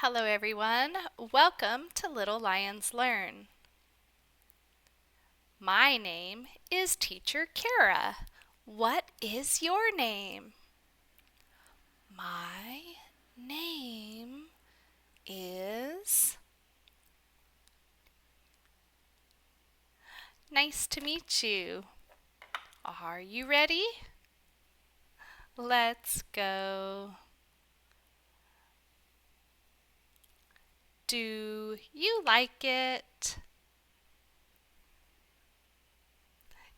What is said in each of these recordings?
Hello everyone, welcome to Little Lions Learn. My name is Teacher Kara. What is your name? My name is... Nice to meet you. Are you ready? Let's go. Do you like it?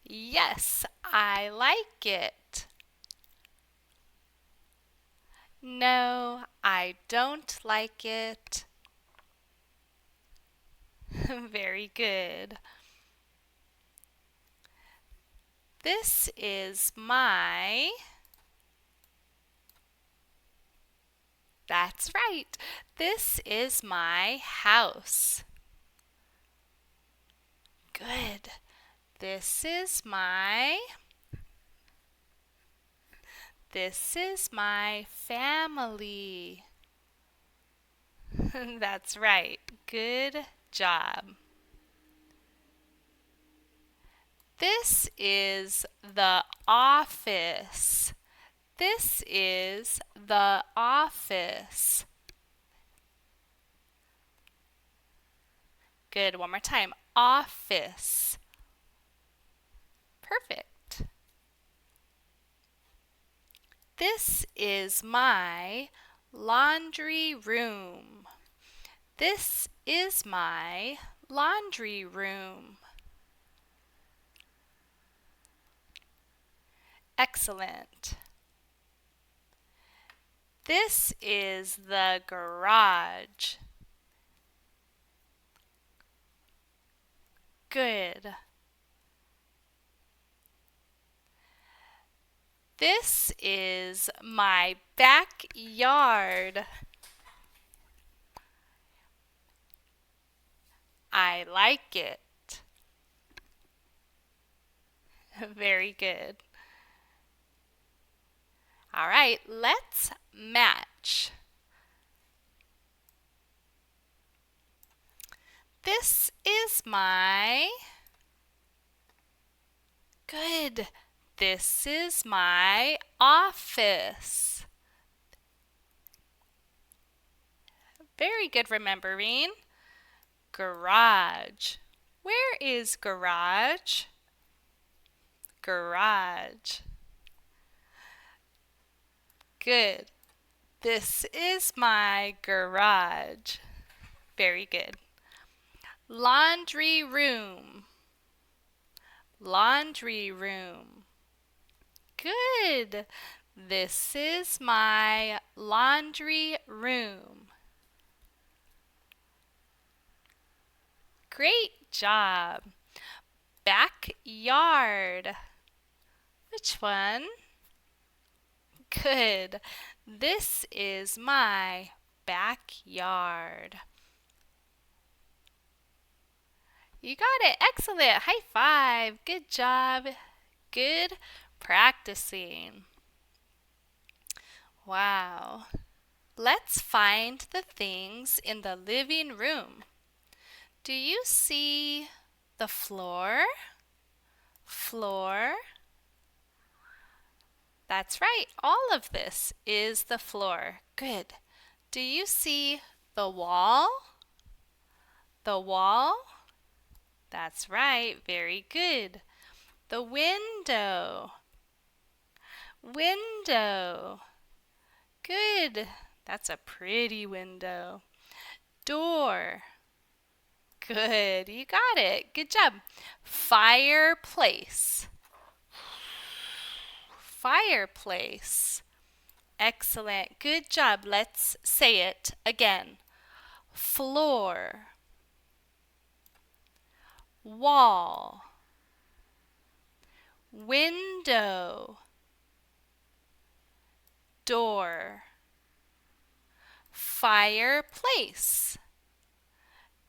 Yes, I like it. No, I don't like it. Very good. This is my... That's right. This is my house. Good. This is my... This is my family. That's right. Good job. This is the office. This is the office. Good. One more time. Office. Perfect. This is my laundry room. This is my laundry room. Excellent. This is the garage. Good. This is my backyard. I like it. Very good. All right, let's match. This is my... Good. This is my office. Very good remembering. Garage. Where is garage? Garage. Good. This is my garage. Very good. Laundry room. Laundry room. Good. This is my laundry room. Great job. Backyard. Which one? Good. This is my backyard. You got it. Excellent. High five. Good job. Good practicing. Wow. Let's find the things in the living room. Do you see the floor? Floor. That's right. All of this is the floor. Good. Do you see the wall? The wall? That's right. Very good. The window. Window. Good. That's a pretty window. Door. Good. You got it. Good job. Fireplace. Fireplace. Excellent. Good job. Let's say it again. Floor. Wall. Window. Door. Fireplace.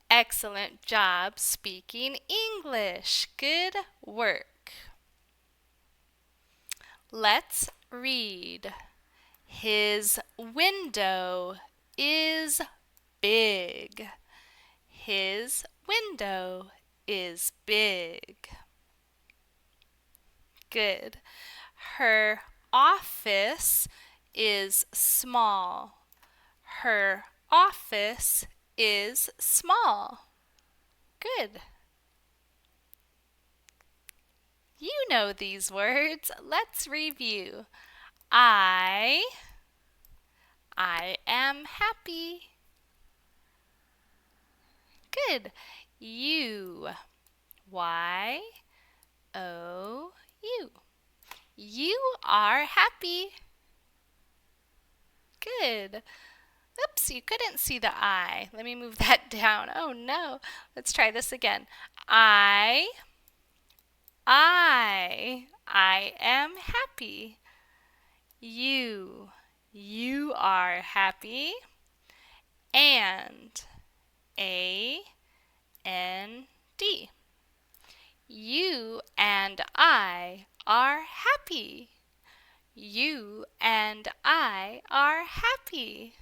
Excellent job speaking English. Good work. Let's read. His window is big. His window is big. Good. Her office is small. Her office is small. Good. You know these words. Let's review. I am happy. Good. You. Y-O-U. You are happy. Good. Oops, you couldn't see the I. Let me move that down. Oh no. Let's try this again. I am happy. You are happy. And A-N-D. You and I are happy. You and I are happy.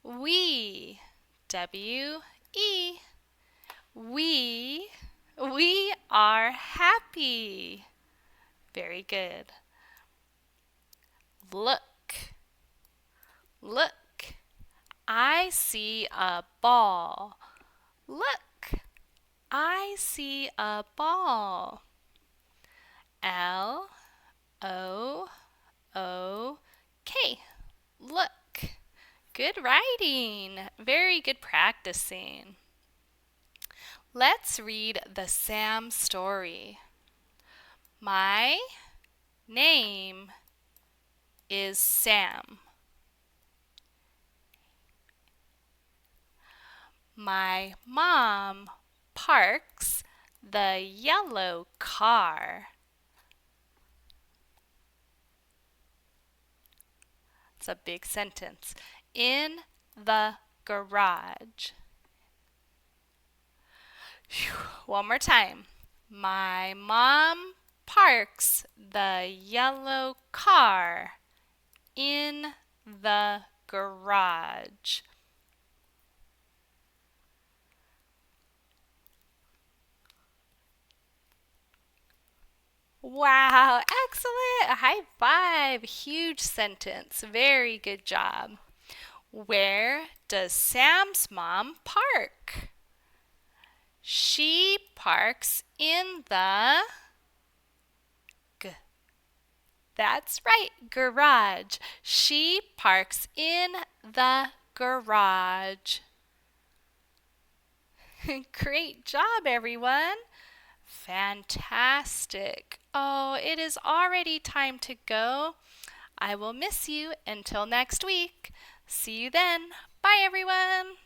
We, W-E. We are happy. Very good. Look. I see a ball. Look. I see a ball. L-O-O-K. Look. Good writing. Very good practicing. Let's read the Sam story. My name is Sam. My mom parks the yellow car. It's a big sentence. In the garage. One more time. My mom parks the yellow car in the garage. Wow, excellent. A high five. Huge sentence. Very good job. Where does Sam's mom park? She parks in the That's right, garage. She parks in the garage. Great job, everyone. Fantastic. Oh, it is already time to go. I will miss you until next week. See you then. Bye, everyone.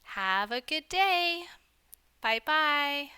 Have a good day. Bye-bye.